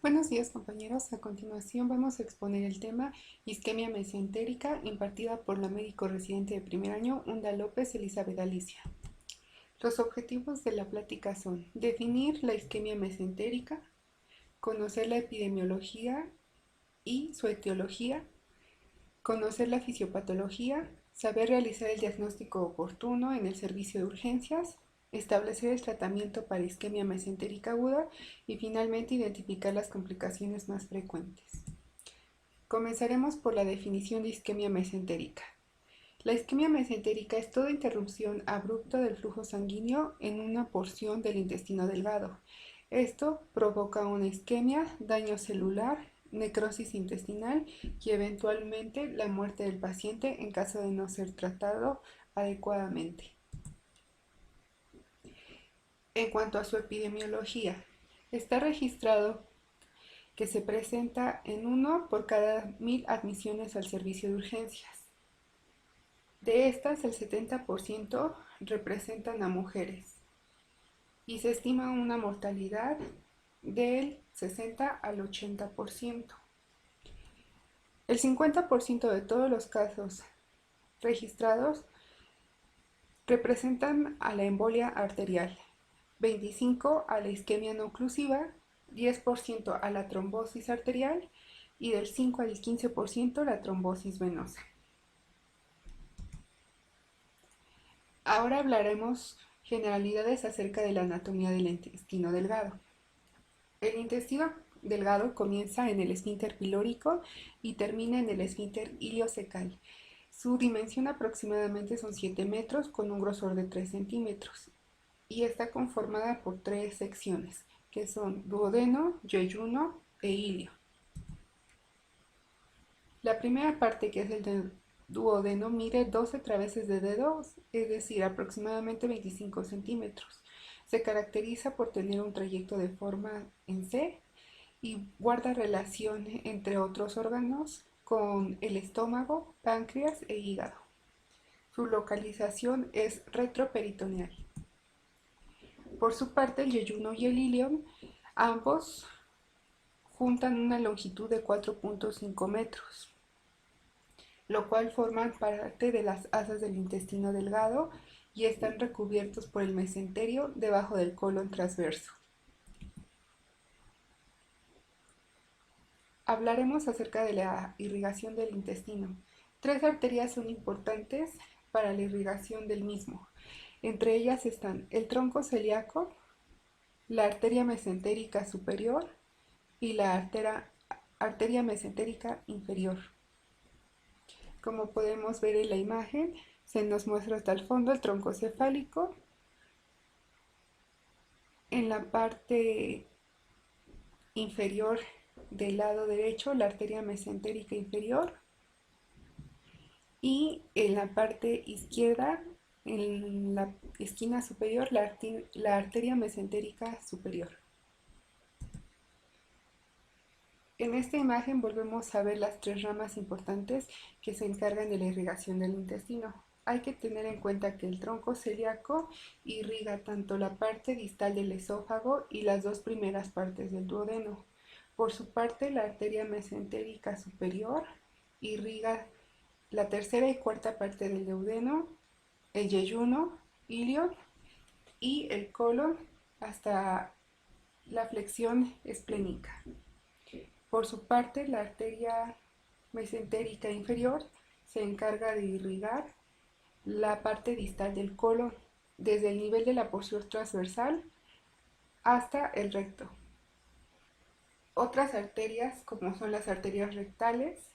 Buenos días compañeros, a continuación vamos a exponer el tema isquemia mesentérica impartida por la médico residente de primer año Unda López Elizabeth Alicia. Los objetivos de la plática son definir la isquemia mesentérica, conocer la epidemiología y su etiología, conocer la fisiopatología, saber realizar el diagnóstico oportuno en el servicio de urgencias, establecer el tratamiento para isquemia mesentérica aguda y finalmente identificar las complicaciones más frecuentes. Comenzaremos por la definición de isquemia mesentérica. La isquemia mesentérica es toda interrupción abrupta del flujo sanguíneo en una porción del intestino delgado. Esto provoca una isquemia, daño celular, necrosis intestinal y eventualmente la muerte del paciente en caso de no ser tratado adecuadamente. En cuanto a su epidemiología, está registrado que se presenta en 1 por cada 1000 admisiones al servicio de urgencias. De estas, el 70% representan a mujeres y se estima una mortalidad del 60 al 80%. El 50% de todos los casos registrados representan a la embolia arterial, 25% a la isquemia no oclusiva, 10% a la trombosis arterial y del 5 al 15% la trombosis venosa. Ahora hablaremos generalidades acerca de la anatomía del intestino delgado. El intestino delgado comienza en el esfínter pilórico y termina en el esfínter iliocecal. Su dimensión aproximadamente son 7 metros con un grosor de 3 centímetros y está conformada por 3 secciones, que son duodeno, yeyuno e ilio. La primera parte, que es el duodeno, mide 12 traveses de dedos, es decir, aproximadamente 25 centímetros. Se caracteriza por tener un trayecto de forma en C y guarda relación entre otros órganos con el estómago, páncreas e hígado. Su localización es retroperitoneal. Por su parte, el yeyuno y el ilion, ambos juntan una longitud de 4.5 metros, lo cual forman parte de las asas del intestino delgado y están recubiertos por el mesenterio debajo del colon transverso. Hablaremos acerca de la irrigación del intestino. 3 arterias son importantes para la irrigación del mismo. Entre ellas están el tronco celíaco, la arteria mesentérica superior y la arteria mesentérica inferior. Como podemos ver en la imagen, se nos muestra hasta el fondo el tronco cefálico. En la parte inferior del lado derecho, la arteria mesentérica inferior. Y en la parte izquierda, en la esquina superior, la arteria mesentérica superior. En esta imagen volvemos a ver las 3 ramas importantes que se encargan de la irrigación del intestino. Hay que tener en cuenta que el tronco celíaco irriga tanto la parte distal del esófago y las 2 primeras partes del duodeno. Por su parte, la arteria mesentérica superior irriga la tercera y cuarta parte del duodeno, el yeyuno, ilion y el colon hasta la flexión esplénica. Por su parte, la arteria mesentérica inferior se encarga de irrigar la parte distal del colon, desde el nivel de la porción transversal hasta el recto. Otras arterias, como son las arterias rectales,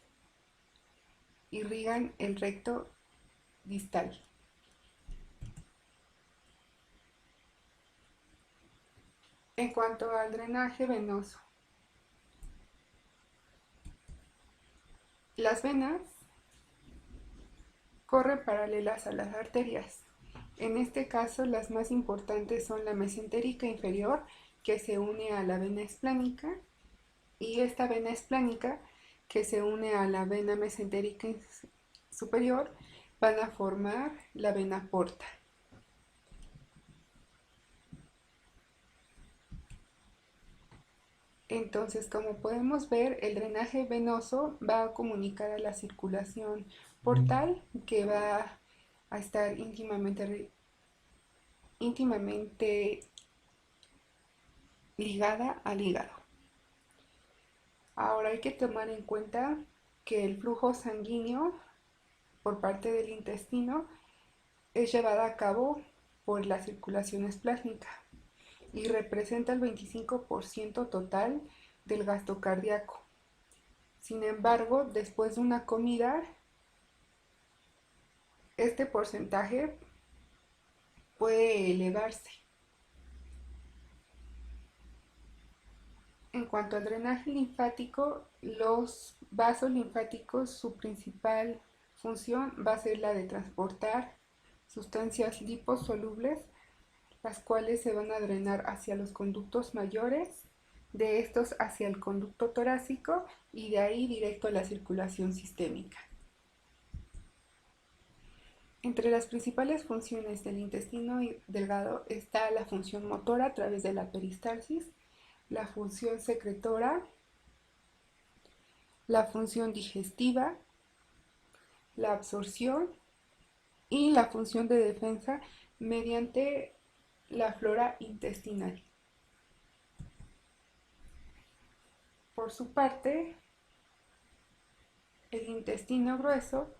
irrigan el recto distal. En cuanto al drenaje venoso, las venas corren paralelas a las arterias. En este caso, las más importantes son la mesentérica inferior, que se une a la vena esplánica, y esta vena esplánica, que se une a la vena mesentérica superior, van a formar la vena porta. Entonces, como podemos ver, el drenaje venoso va a comunicar a la circulación portal que va a estar íntimamente ligada al hígado. Ahora hay que tomar en cuenta que el flujo sanguíneo por parte del intestino es llevada a cabo por la circulación esplásmica y representa el 25% total del gasto cardíaco. Sin embargo, después de una comida, este porcentaje puede elevarse. En cuanto al drenaje linfático, los vasos linfáticos, su principal función va a ser la de transportar sustancias liposolubles, las cuales se van a drenar hacia los conductos mayores, de estos hacia el conducto torácico y de ahí directo a la circulación sistémica. Entre las principales funciones del intestino delgado está la función motora a través de la peristalsis, la función secretora, la función digestiva, la absorción y la función de defensa mediante la flora intestinal. Por su parte, el intestino grueso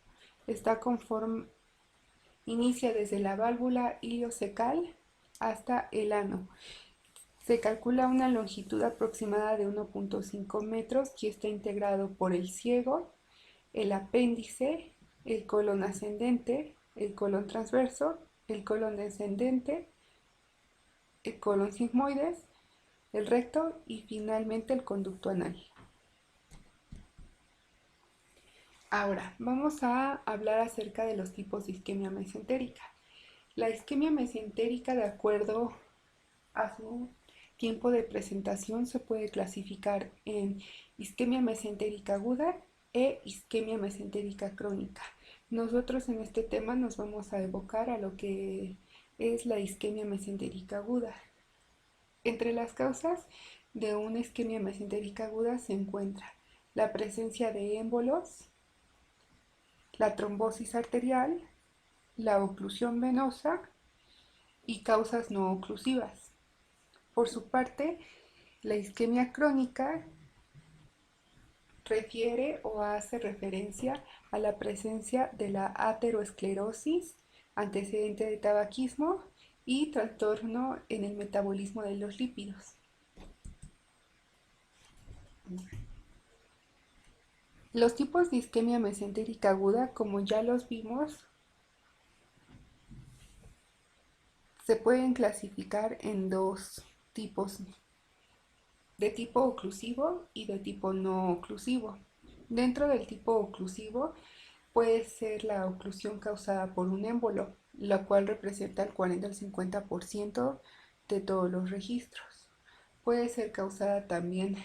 inicia desde la válvula iliocecal hasta el ano. Se calcula una longitud aproximada de 1.5 metros y está integrado por el ciego, el apéndice, el colon ascendente, el colon transverso, el colon descendente, el colon sigmoides, el recto y finalmente el conducto anal. Ahora, vamos a hablar acerca de los tipos de isquemia mesentérica. La isquemia mesentérica, de acuerdo a su tiempo de presentación, se puede clasificar en isquemia mesentérica aguda e isquemia mesentérica crónica. Nosotros en este tema nos vamos a evocar a lo que es la isquemia mesentérica aguda. Entre las causas de una isquemia mesentérica aguda se encuentra la presencia de émbolos, la trombosis arterial, la oclusión venosa y causas no oclusivas. Por su parte, la isquemia crónica refiere o hace referencia a la presencia de la aterosclerosis, antecedente de tabaquismo y trastorno en el metabolismo de los lípidos. Los tipos de isquemia mesentérica aguda, como ya los vimos, se pueden clasificar en dos tipos, de tipo oclusivo y de tipo no oclusivo. Dentro del tipo oclusivo puede ser la oclusión causada por un émbolo, la cual representa el 40 al 50% de todos los registros. Puede ser causada también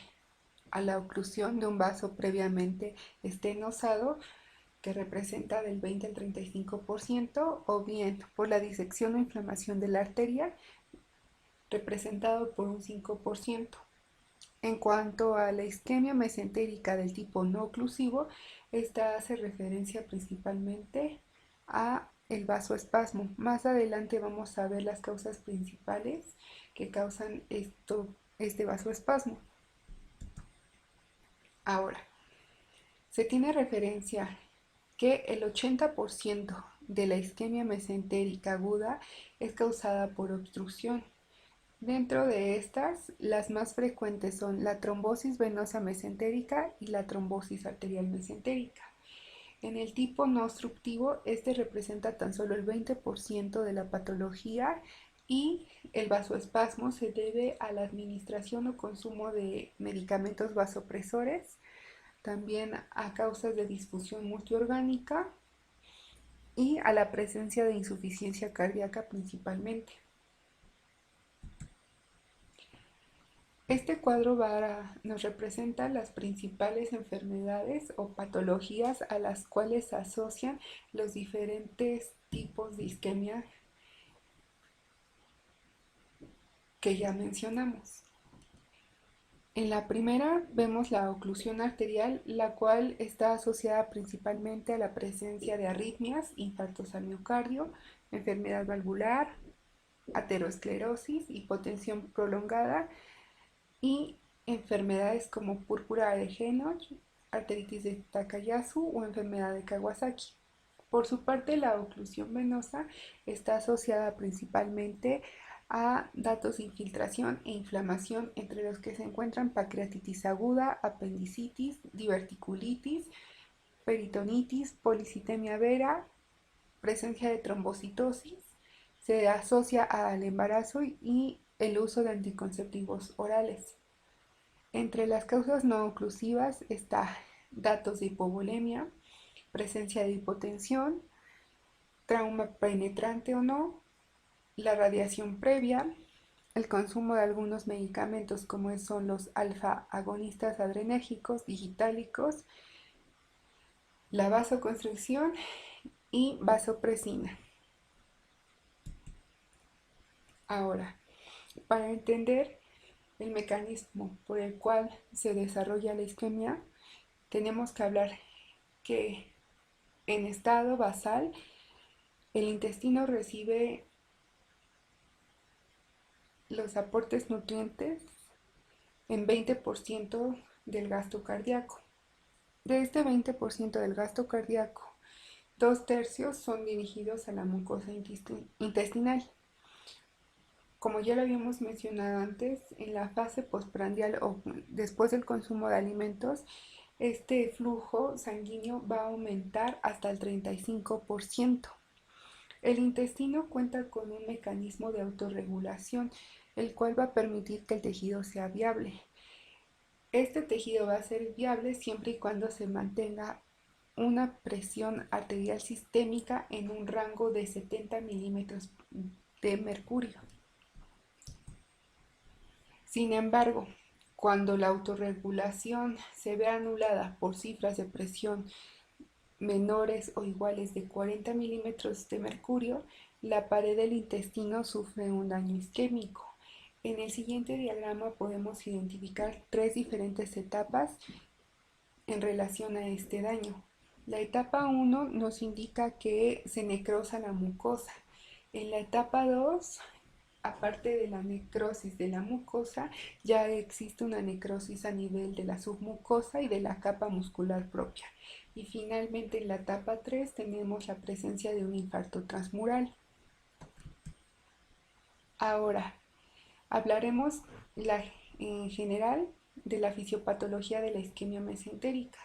a la oclusión de un vaso previamente estenosado, que representa del 20 al 35%, o bien por la disección o inflamación de la arteria, representado por un 5%. En cuanto a la isquemia mesentérica del tipo no oclusivo, esta hace referencia principalmente a el vasoespasmo. Más adelante vamos a ver las causas principales que causan este vasoespasmo. Ahora, se tiene referencia que el 80% de la isquemia mesentérica aguda es causada por obstrucción. Dentro de estas, las más frecuentes son la trombosis venosa mesentérica y la trombosis arterial mesentérica. En el tipo no obstructivo, este representa tan solo el 20% de la patología y el vasoespasmo se debe a la administración o consumo de medicamentos vasopresores, también a causas de disfunción multiorgánica y a la presencia de insuficiencia cardíaca principalmente. Este cuadro nos representa las principales enfermedades o patologías a las cuales se asocian los diferentes tipos de isquemia que ya mencionamos. En la primera vemos la oclusión arterial, la cual está asociada principalmente a la presencia de arritmias, infartos al miocardio, enfermedad valvular, aterosclerosis, hipotensión prolongada y enfermedades como púrpura de Henoch, arteritis de Takayasu o enfermedad de Kawasaki. Por su parte, la oclusión venosa está asociada principalmente a datos de infiltración e inflamación, entre los que se encuentran pancreatitis aguda, apendicitis, diverticulitis, peritonitis, policitemia vera, presencia de trombocitosis. Se asocia al embarazo y el uso de anticonceptivos orales. Entre las causas no oclusivas está datos de hipovolemia, presencia de hipotensión, trauma penetrante o no, la radiación previa, el consumo de algunos medicamentos como son los alfa agonistas adrenérgicos digitálicos, la vasoconstricción y vasopresina. Ahora, para entender el mecanismo por el cual se desarrolla la isquemia, tenemos que hablar que en estado basal el intestino recibe los aportes nutrientes en 20% del gasto cardíaco. De este 20% del gasto cardíaco, 2/3 son dirigidos a la mucosa intestinal. Como ya lo habíamos mencionado antes, en la fase postprandial o después del consumo de alimentos, este flujo sanguíneo va a aumentar hasta el 35%. El intestino cuenta con un mecanismo de autorregulación, el cual va a permitir que el tejido sea viable. Este tejido va a ser viable siempre y cuando se mantenga una presión arterial sistémica en un rango de 70 milímetros de mercurio. Sin embargo, cuando la autorregulación se ve anulada por cifras de presión menores o iguales de 40 milímetros de mercurio, la pared del intestino sufre un daño isquémico. En el siguiente diagrama podemos identificar 3 diferentes etapas en relación a este daño. La etapa 1 nos indica que se necrosa la mucosa. En la etapa 2, aparte de la necrosis de la mucosa, ya existe una necrosis a nivel de la submucosa y de la capa muscular propia. Y finalmente en la etapa 3 tenemos la presencia de un infarto transmural. Ahora, hablaremos en general de la fisiopatología de la isquemia mesentérica.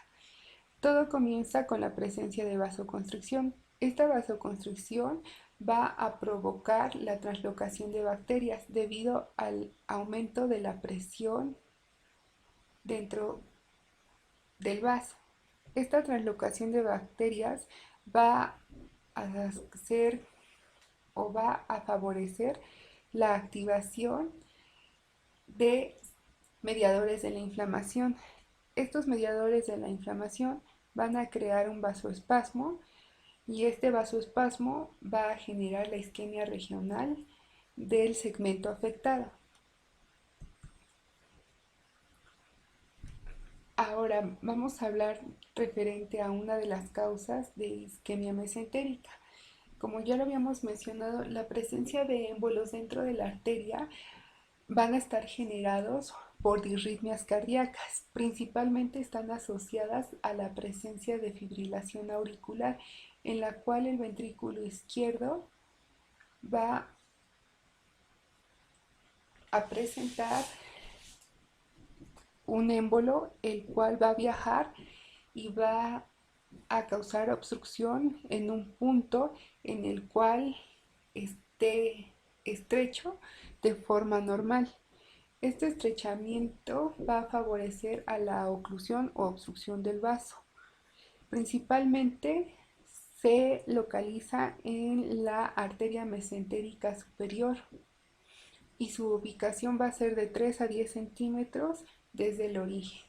Todo comienza con la presencia de vasoconstricción. Esta vasoconstricción va a provocar la translocación de bacterias debido al aumento de la presión dentro del vaso. Esta translocación de bacterias va a hacer o va a favorecer la activación de mediadores de la inflamación. Estos mediadores de la inflamación van a crear un vasoespasmo y este vasoespasmo va a generar la isquemia regional del segmento afectado. Ahora vamos a hablar referente a una de las causas de isquemia mesentérica. Como ya lo habíamos mencionado, la presencia de émbolos dentro de la arteria van a estar generados por disritmias cardíacas. Principalmente están asociadas a la presencia de fibrilación auricular, en la cual el ventrículo izquierdo va a presentar un émbolo, el cual va a viajar y va a causar obstrucción en un punto en el cual esté estrecho de forma normal. Este estrechamiento va a favorecer a la oclusión o obstrucción del vaso. Principalmente se localiza en la arteria mesentérica superior y su ubicación va a ser de 3 a 10 centímetros desde el origen.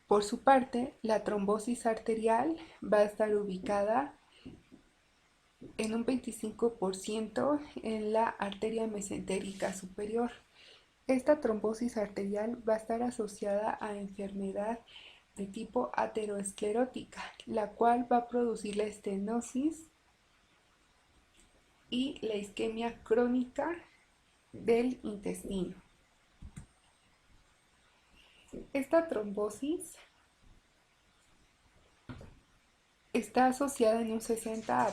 Por su parte, la trombosis arterial va a estar ubicada en un 25% en la arteria mesentérica superior Esta trombosis arterial va a estar asociada a enfermedad de tipo aterosclerótica, la cual va a producir la estenosis y la isquemia crónica del intestino. Esta trombosis está asociada en un 60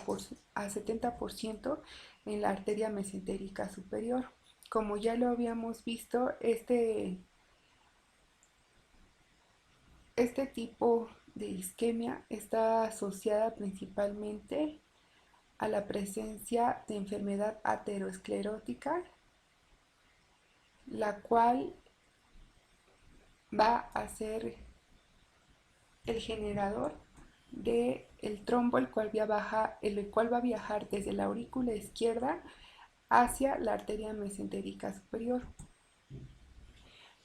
a 70% en la arteria mesentérica superior. Como ya lo habíamos visto, este tipo de isquemia está asociada principalmente a la presencia de enfermedad aterosclerótica, la cual va a ser el generador del trombo, el cual va a viajar desde la aurícula izquierda hacia la arteria mesentérica superior.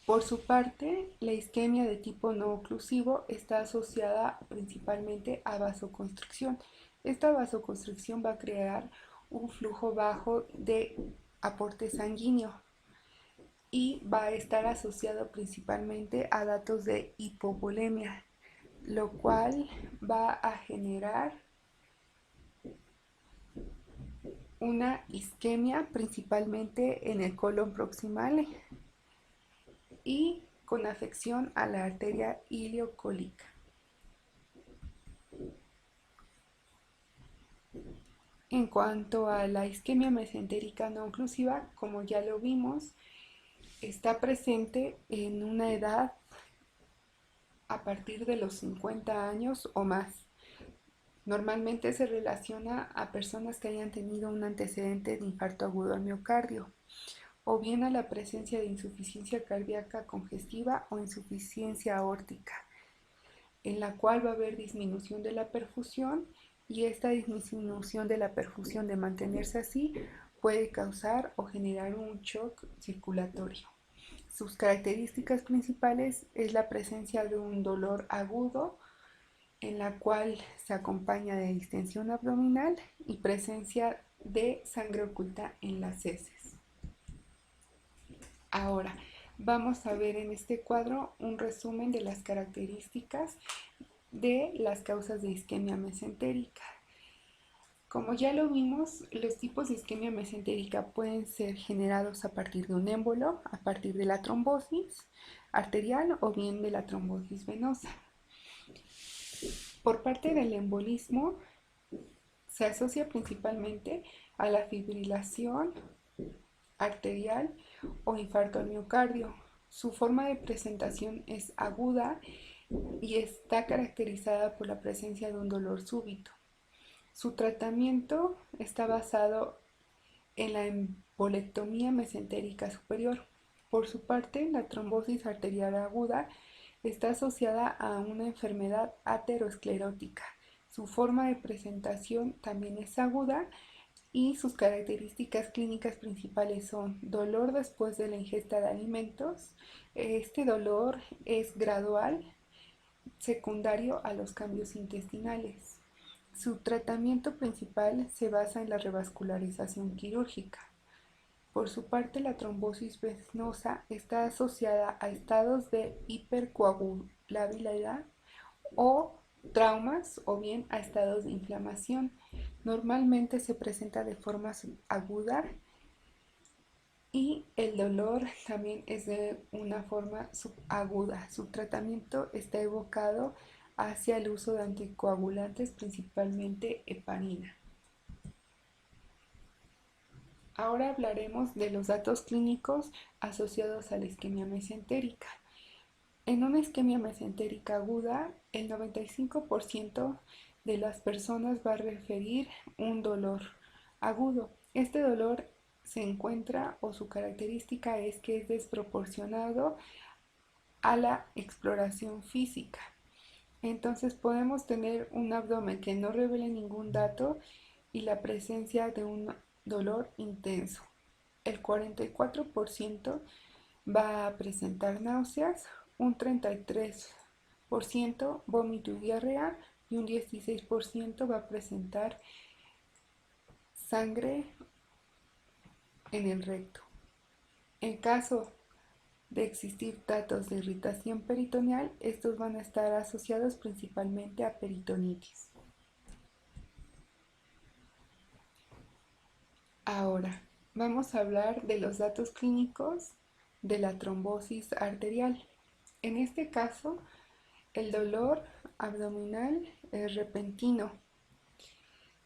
Por su parte, la isquemia de tipo no oclusivo está asociada principalmente a vasoconstricción. Esta vasoconstricción va a crear un flujo bajo de aporte sanguíneo y va a estar asociado principalmente a datos de hipovolemia, lo cual va a generar una isquemia principalmente en el colon proximal y con afección a la arteria ileocólica. En cuanto a la isquemia mesentérica no oclusiva, como ya lo vimos, está presente en una edad a partir de los 50 años o más. Normalmente se relaciona a personas que hayan tenido un antecedente de infarto agudo al miocardio, o bien a la presencia de insuficiencia cardíaca congestiva o insuficiencia aórtica, en la cual va a haber disminución de la perfusión, y esta disminución de la perfusión, de mantenerse así, puede causar o generar un shock circulatorio. Sus características principales es la presencia de un dolor agudo, en la cual se acompaña de distensión abdominal y presencia de sangre oculta en las heces. Ahora, vamos a ver en este cuadro un resumen de las características de las causas de isquemia mesentérica. Como ya lo vimos, los tipos de isquemia mesentérica pueden ser generados a partir de un émbolo, a partir de la trombosis arterial o bien de la trombosis venosa. Por parte del embolismo, se asocia principalmente a la fibrilación arterial o infarto al miocardio. Su forma de presentación es aguda y está caracterizada por la presencia de un dolor súbito. Su tratamiento está basado en la embolectomía mesentérica superior. Por su parte, la trombosis arterial aguda está asociada a una enfermedad aterosclerótica. Su forma de presentación también es aguda y sus características clínicas principales son dolor después de la ingesta de alimentos. Este dolor es gradual, secundario a los cambios intestinales. Su tratamiento principal se basa en la revascularización quirúrgica. Por su parte, la trombosis venosa está asociada a estados de hipercoagulabilidad o traumas, o bien a estados de inflamación. Normalmente se presenta de forma subaguda y el dolor también es de una forma subaguda. Su tratamiento está evocado hacia el uso de anticoagulantes, principalmente heparina. Ahora hablaremos de los datos clínicos asociados a la isquemia mesentérica. En una isquemia mesentérica aguda, el 95% de las personas va a referir un dolor agudo. Este dolor se encuentra, o su característica es que es desproporcionado a la exploración física. Entonces podemos tener un abdomen que no revele ningún dato y la presencia de un dolor intenso. El 44% va a presentar náuseas, un 33% vómito y diarrea y un 16% va a presentar sangre en el recto. En caso de existir datos de irritación peritoneal, estos van a estar asociados principalmente a peritonitis. Ahora, vamos a hablar de los datos clínicos de la trombosis arterial. En este caso, el dolor abdominal es repentino.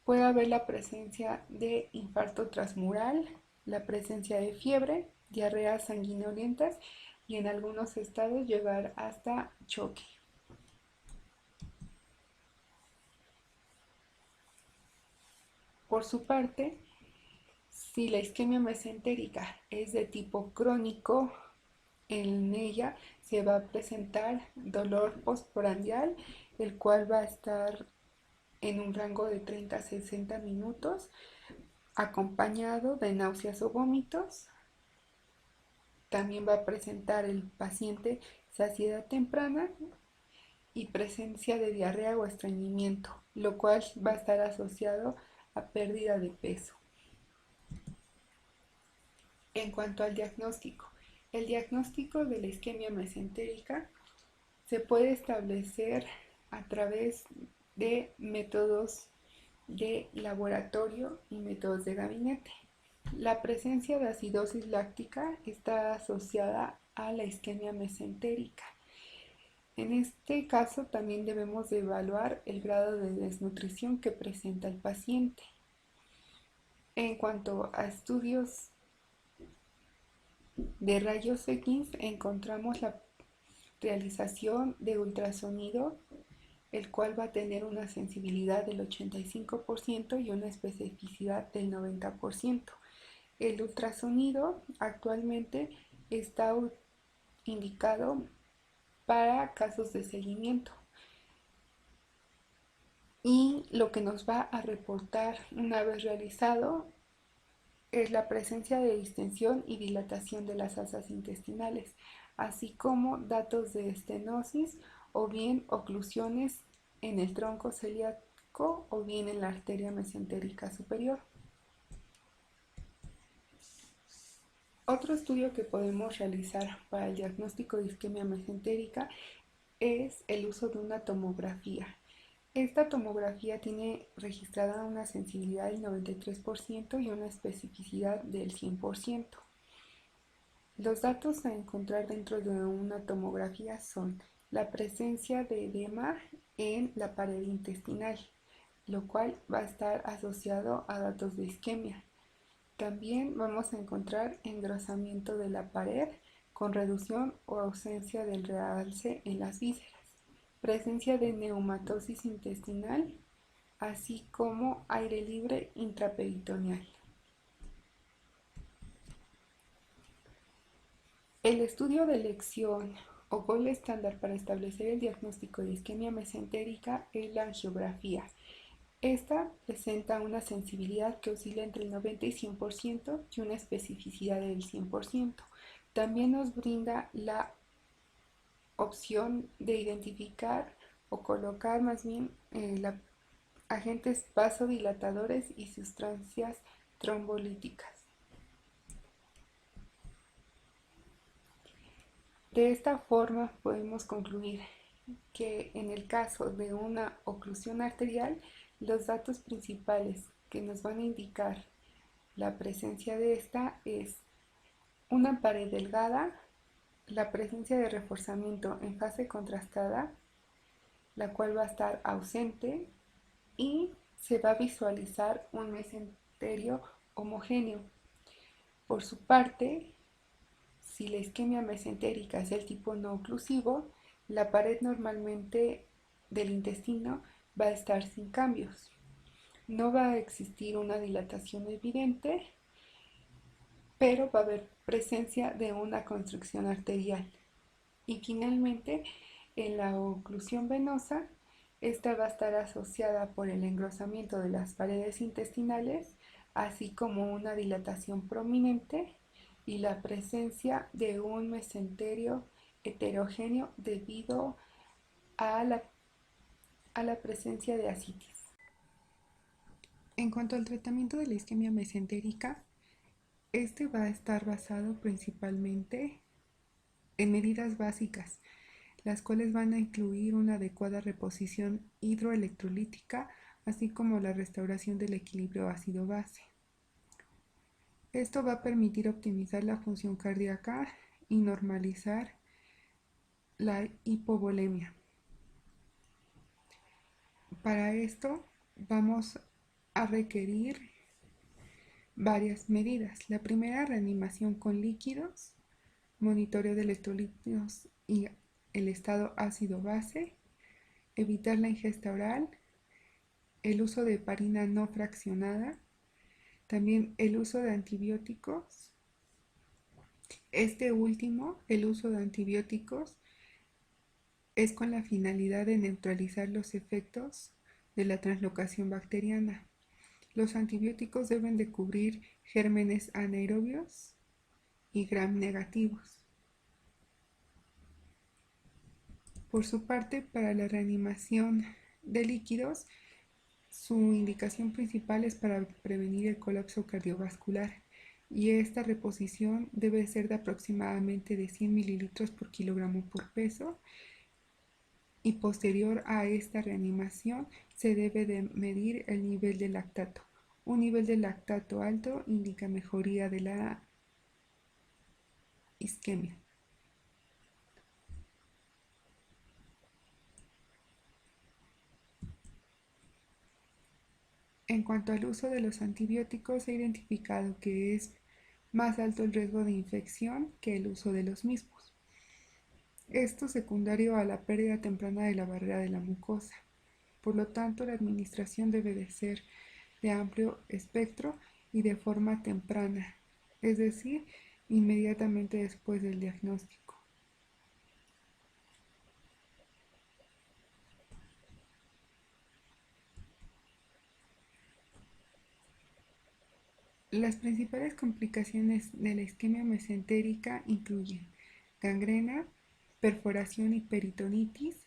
Puede haber la presencia de infarto transmural, la presencia de fiebre, diarreas sanguinolentas y en algunos estados llegar hasta choque. Por su parte, si la isquemia mesentérica es de tipo crónico, en ella se va a presentar dolor postprandial, el cual va a estar en un rango de 30 a 60 minutos, acompañado de náuseas o vómitos. También va a presentar el paciente saciedad temprana y presencia de diarrea o estreñimiento, lo cual va a estar asociado a pérdida de peso. En cuanto al diagnóstico, el diagnóstico de la isquemia mesentérica se puede establecer a través de métodos de laboratorio y métodos de gabinete. La presencia de acidosis láctica está asociada a la isquemia mesentérica. En este caso también debemos de evaluar el grado de desnutrición que presenta el paciente. En cuanto a estudios de rayos X, encontramos la realización de ultrasonido, el cual va a tener una sensibilidad del 85% y una especificidad del 90%. El ultrasonido actualmente está indicado para casos de seguimiento y lo que nos va a reportar una vez realizado es la presencia de distensión y dilatación de las asas intestinales, así como datos de estenosis o bien oclusiones en el tronco celíaco o bien en la arteria mesentérica superior. Otro estudio que podemos realizar para el diagnóstico de isquemia mesentérica es el uso de una tomografía. Esta tomografía tiene registrada una sensibilidad del 93% y una especificidad del 100%. Los datos a encontrar dentro de una tomografía son la presencia de edema en la pared intestinal, lo cual va a estar asociado a datos de isquemia. También vamos a encontrar engrosamiento de la pared con reducción o ausencia del realce en las vísceras, presencia de neumatosis intestinal, así como aire libre intraperitoneal. El estudio de elección o gol estándar para establecer el diagnóstico de isquemia mesentérica es la angiografía. Esta presenta una sensibilidad que oscila entre el 90 y 100% y una especificidad del 100%. También nos brinda la opción de identificar o colocar más bien agentes vasodilatadores y sustancias trombolíticas. De esta forma podemos concluir que en el caso de una oclusión arterial, los datos principales que nos van a indicar la presencia de esta es una pared delgada, la presencia de reforzamiento en fase contrastada, la cual va a estar ausente y se va a visualizar un mesenterio homogéneo. Por su parte, si la isquemia mesentérica es el tipo no oclusivo, la pared normalmente del intestino va a estar sin cambios. No va a existir una dilatación evidente, pero va a haber presencia de una constricción arterial. Y finalmente, en la oclusión venosa, esta va a estar asociada por el engrosamiento de las paredes intestinales, así como una dilatación prominente y la presencia de un mesenterio heterogéneo debido a la presencia de ascitis. En cuanto al tratamiento de la isquemia mesentérica, este va a estar basado principalmente en medidas básicas, las cuales van a incluir una adecuada reposición hidroelectrolítica, así como la restauración del equilibrio ácido-base. Esto va a permitir optimizar la función cardíaca y normalizar la hipovolemia. Para esto vamos a requerir varias medidas. La primera, reanimación con líquidos, monitoreo de electrolitos y el estado ácido-base, evitar la ingesta oral, el uso de heparina no fraccionada, también el uso de antibióticos. Este último, el uso de antibióticos, es con la finalidad de neutralizar los efectos de la translocación bacteriana. Los antibióticos deben de cubrir gérmenes anaerobios y gram negativos. Por su parte, para la reanimación de líquidos, su indicación principal es para prevenir el colapso cardiovascular y esta reposición debe ser de aproximadamente de 100 mililitros por kilogramo por peso, y posterior a esta reanimación se debe de medir el nivel de lactato. Un nivel de lactato alto indica mejoría de la isquemia. En cuanto al uso de los antibióticos, se ha identificado que es más alto el riesgo de infección que el uso de los mismos. Esto secundario a la pérdida temprana de la barrera de la mucosa. Por lo tanto, la administración debe de ser de amplio espectro y de forma temprana, es decir, inmediatamente después del diagnóstico. Las principales complicaciones de la isquemia mesentérica incluyen gangrena, perforación y peritonitis.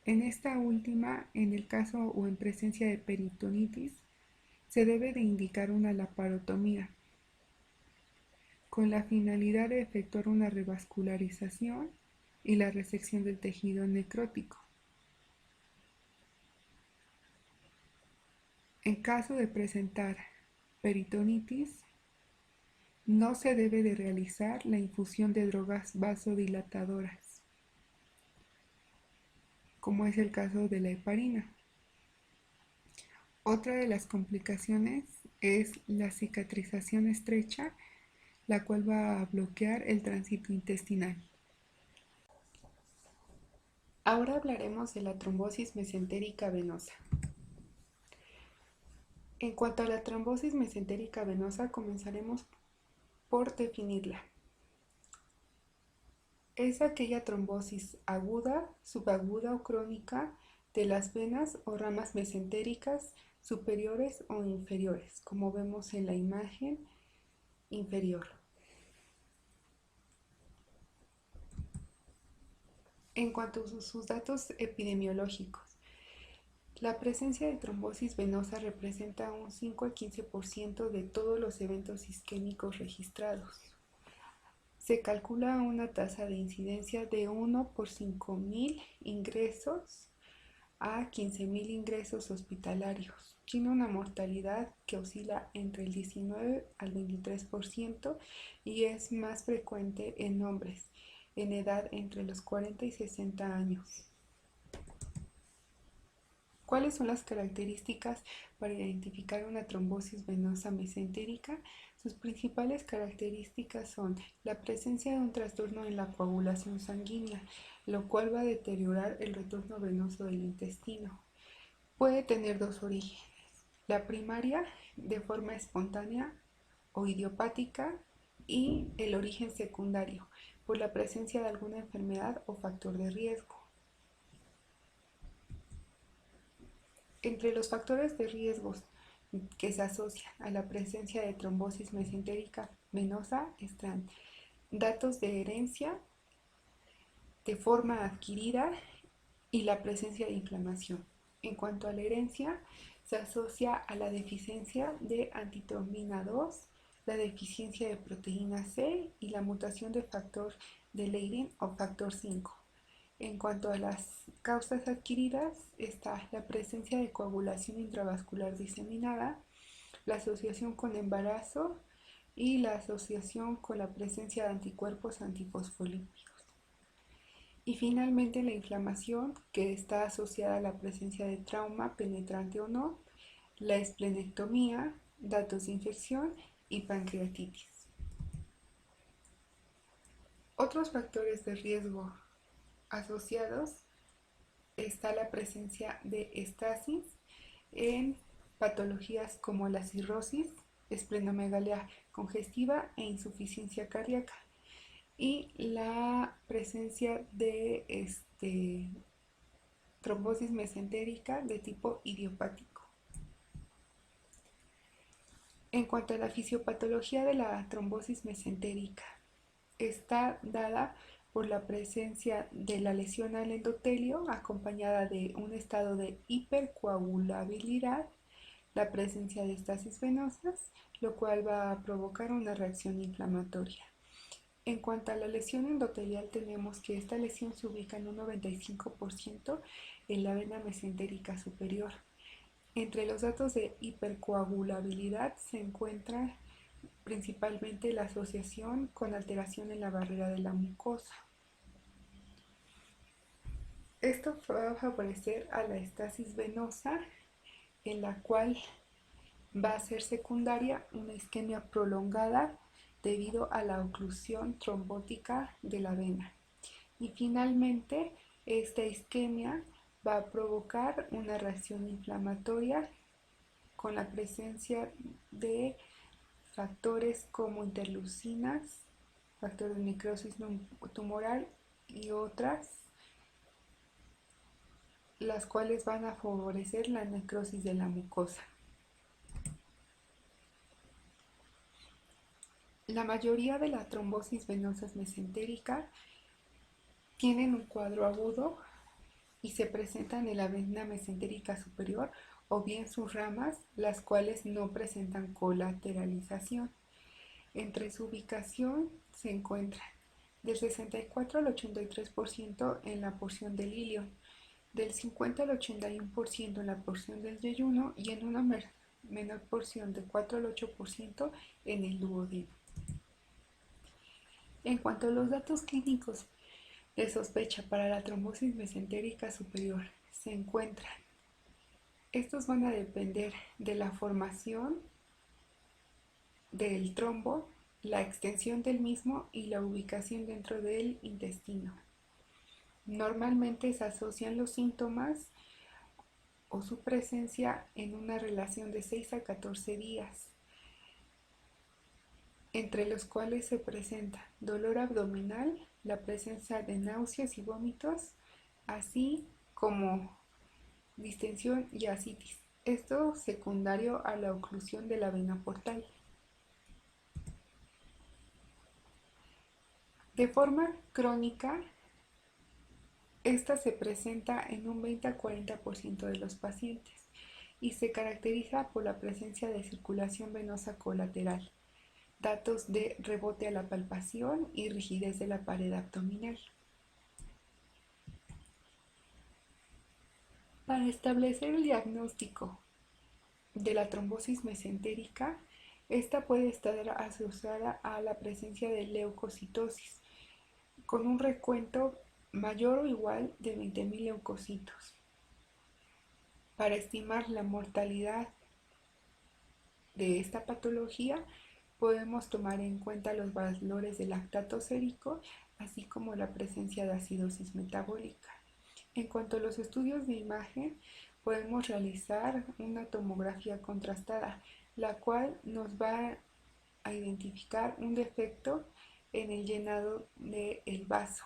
En esta última, en el caso o en presencia de peritonitis, se debe de indicar una laparotomía con la finalidad de efectuar una revascularización y la resección del tejido necrótico. En caso de presentar peritonitis, no se debe de realizar la infusión de drogas vasodilatadoras, como es el caso de la heparina. Otra de las complicaciones es la cicatrización estrecha, la cual va a bloquear el tránsito intestinal. Ahora hablaremos de la trombosis mesentérica venosa. En cuanto a la trombosis mesentérica venosa, comenzaremos por definirla. Es aquella trombosis aguda, subaguda o crónica de las venas o ramas mesentéricas superiores o inferiores, como vemos en la imagen inferior. En cuanto a sus datos epidemiológicos, la presencia de trombosis venosa representa un 5 al 15% de todos los eventos isquémicos registrados. Se calcula una tasa de incidencia de 1 por 5.000 ingresos a 15.000 ingresos hospitalarios. Tiene una mortalidad que oscila entre el 19 al 23% y es más frecuente en hombres en edad entre los 40 y 60 años. ¿Cuáles son las características para identificar una trombosis venosa mesentérica? Sus principales características son la presencia de un trastorno en la coagulación sanguínea, lo cual va a deteriorar el retorno venoso del intestino. Puede tener dos orígenes, la primaria de forma espontánea o idiopática y el origen secundario por la presencia de alguna enfermedad o factor de riesgo. Entre los factores de riesgos que se asocian a la presencia de trombosis mesentérica venosa están datos de herencia, de forma adquirida y la presencia de inflamación. En cuanto a la herencia, se asocia a la deficiencia de antitrombina 2, la deficiencia de proteína C y la mutación de factor de Leiden o factor 5. En cuanto a las causas adquiridas, está la presencia de coagulación intravascular diseminada, la asociación con embarazo y la asociación con la presencia de anticuerpos antifosfolípicos. Y finalmente la inflamación, que está asociada a la presencia de trauma penetrante o no, la esplenectomía, datos de infección y pancreatitis. Otros factores de riesgo asociados está la presencia de estasis en patologías como la cirrosis, esplenomegalia congestiva e insuficiencia cardíaca, y la presencia de trombosis mesentérica de tipo idiopático. En cuanto a la fisiopatología de la trombosis mesentérica, está dada por la presencia de la lesión al endotelio acompañada de un estado de hipercoagulabilidad, la presencia de estasis venosas, lo cual va a provocar una reacción inflamatoria. En cuanto a la lesión endotelial, tenemos que esta lesión se ubica en un 95% en la vena mesentérica superior. Entre los datos de hipercoagulabilidad se encuentra principalmente la asociación con alteración en la barrera de la mucosa. Esto va a favorecer a la estasis venosa, en la cual va a ser secundaria una isquemia prolongada debido a la oclusión trombótica de la vena. Y finalmente, esta isquemia va a provocar una reacción inflamatoria con la presencia de factores como interleucinas, factor de necrosis tumoral y otras, las cuales van a favorecer la necrosis de la mucosa. La mayoría de las trombosis venosas mesentéricas tienen un cuadro agudo y se presentan en la vena mesentérica superior o bien sus ramas, las cuales no presentan colateralización. Entre su ubicación se encuentran del 64 al 83% en la porción del ilion, del 50 al 81% en la porción del yeyuno y en una menor porción de 4 al 8% en el duodeno. En cuanto a los datos clínicos de sospecha para la trombosis mesentérica superior se encuentran, estos van a depender de la formación del trombo, la extensión del mismo y la ubicación dentro del intestino. Normalmente se asocian los síntomas o su presencia en una relación de 6 a 14 días, entre los cuales se presenta dolor abdominal, la presencia de náuseas y vómitos, así como distensión y ascitis. Esto secundario a la oclusión de la vena portal. De forma crónica, esta se presenta en un 20 a 40% de los pacientes y se caracteriza por la presencia de circulación venosa colateral, datos de rebote a la palpación y rigidez de la pared abdominal. Para establecer el diagnóstico de la trombosis mesentérica, esta puede estar asociada a la presencia de leucocitosis, con un recuento mayor o igual de 20.000 leucocitos. Para estimar la mortalidad de esta patología, podemos tomar en cuenta los valores de lactato sérico, así como la presencia de acidosis metabólica. En cuanto a los estudios de imagen, podemos realizar una tomografía contrastada, la cual nos va a identificar un defecto en el llenado del vaso.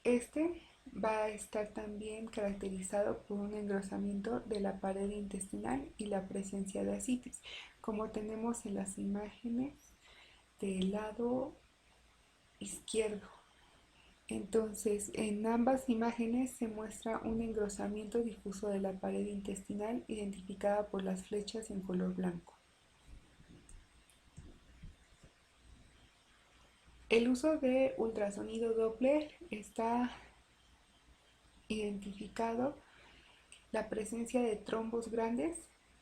Este va a estar también caracterizado por un engrosamiento de la pared intestinal y la presencia de ascitis, como tenemos en las imágenes del lado izquierdo. Entonces, en ambas imágenes se muestra un engrosamiento difuso de la pared intestinal identificada por las flechas en color blanco. El uso de ultrasonido Doppler está identificado la presencia de trombos grandes.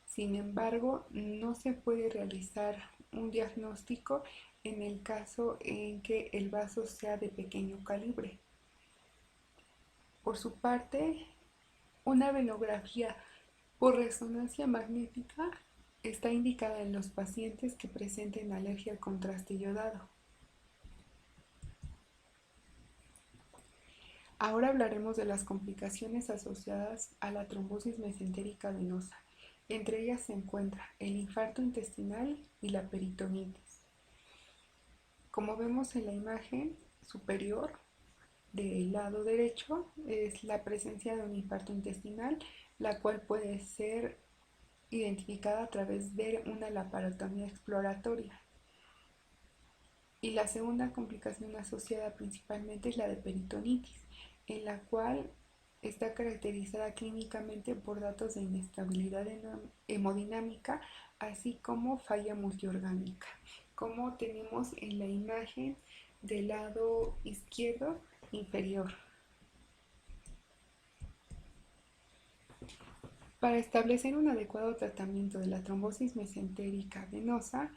Sin embargo, no se puede realizar un diagnóstico en el caso en que el vaso sea de pequeño calibre. Por su parte, una venografía por resonancia magnética está indicada en los pacientes que presenten alergia al contraste iodado. Ahora hablaremos de las complicaciones asociadas a la trombosis mesentérica venosa. Entre ellas se encuentra el infarto intestinal y la peritonitis. Como vemos en la imagen superior del lado derecho es la presencia de un infarto intestinal, la cual puede ser identificada a través de una laparotomía exploratoria. Y la segunda complicación asociada principalmente es la de peritonitis, en la cual está caracterizada clínicamente por datos de inestabilidad hemodinámica, así como falla multiorgánica, como tenemos en la imagen del lado izquierdo inferior. Para establecer un adecuado tratamiento de la trombosis mesentérica venosa,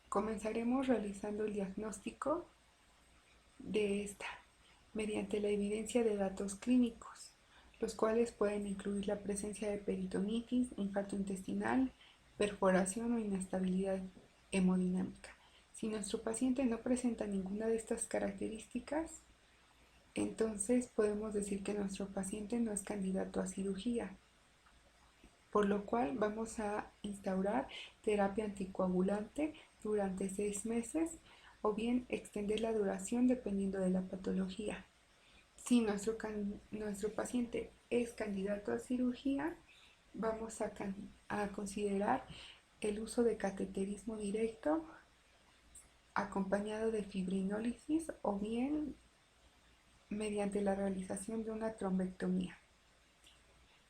comenzaremos realizando el diagnóstico de esta mediante la evidencia de datos clínicos, los cuales pueden incluir la presencia de peritonitis, infarto intestinal, perforación o inestabilidad hemodinámica. Si nuestro paciente no presenta ninguna de estas características, entonces podemos decir que nuestro paciente no es candidato a cirugía, por lo cual vamos a instaurar terapia anticoagulante durante 6 meses o bien extender la duración dependiendo de la patología. Si nuestro paciente es candidato a cirugía, vamos a considerar el uso de cateterismo directo acompañado de fibrinólisis o bien mediante la realización de una trombectomía.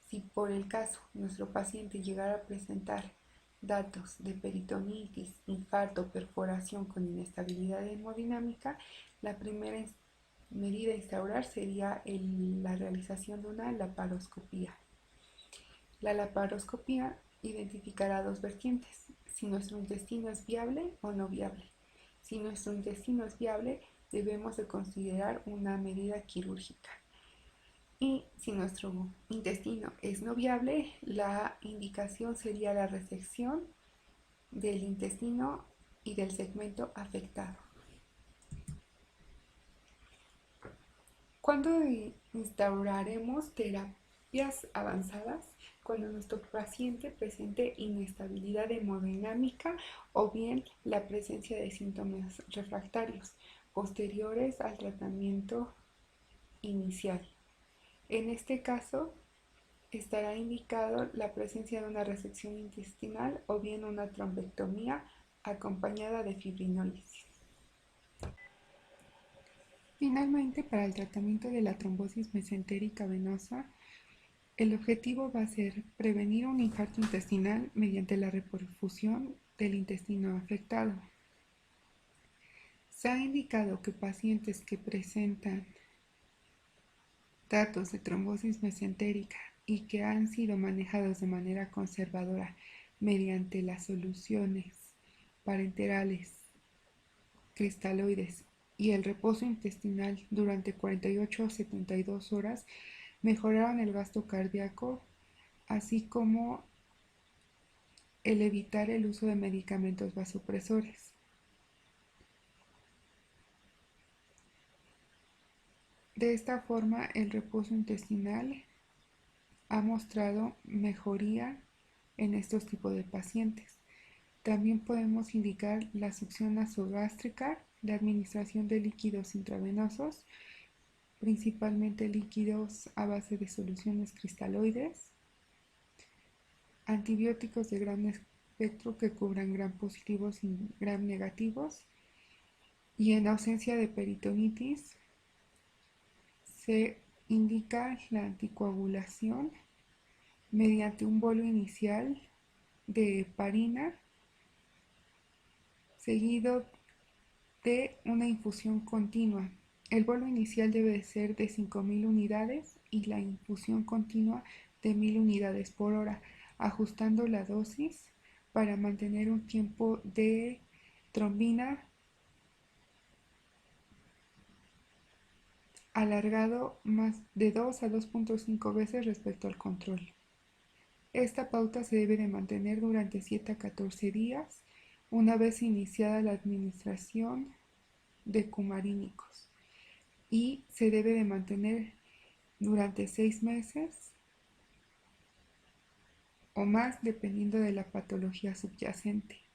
Si por el caso nuestro paciente llegara a presentar datos de peritonitis, infarto, perforación con inestabilidad hemodinámica, la primera medida a instaurar sería la realización de una laparoscopía. La laparoscopía identificará dos vertientes: si nuestro intestino es viable o no viable. Si nuestro intestino es viable, debemos de considerar una medida quirúrgica. Y si nuestro intestino es no viable, la indicación sería la resección del intestino y del segmento afectado. ¿Cuándo instauraremos terapias avanzadas? Cuando nuestro paciente presente inestabilidad hemodinámica o bien la presencia de síntomas refractarios posteriores al tratamiento inicial. En este caso, estará indicado la presencia de una resección intestinal o bien una trombectomía acompañada de fibrinólisis. Finalmente, para el tratamiento de la trombosis mesentérica venosa, el objetivo va a ser prevenir un infarto intestinal mediante la reperfusión del intestino afectado. Se ha indicado que pacientes que presentan datos de trombosis mesentérica y que han sido manejados de manera conservadora mediante las soluciones parenterales, cristaloides y el reposo intestinal durante 48 a 72 horas mejoraron el gasto cardíaco, así como el evitar el uso de medicamentos vasopresores. De esta forma, el reposo intestinal ha mostrado mejoría en estos tipos de pacientes. También podemos indicar la succión nasogástrica, la administración de líquidos intravenosos, principalmente líquidos a base de soluciones cristaloides, antibióticos de gran espectro que cubran gram positivos y gram negativos, y en ausencia de peritonitis se indica la anticoagulación mediante un bolo inicial de heparina seguido de una infusión continua. El bolo inicial debe ser de 5.000 unidades y la infusión continua de 1.000 unidades por hora, ajustando la dosis para mantener un tiempo de trombina alargado más de 2 a 2.5 veces respecto al control. Esta pauta se debe de mantener durante 7 a 14 días, una vez iniciada la administración de cumarínicos, y se debe de mantener durante 6 meses o más dependiendo de la patología subyacente.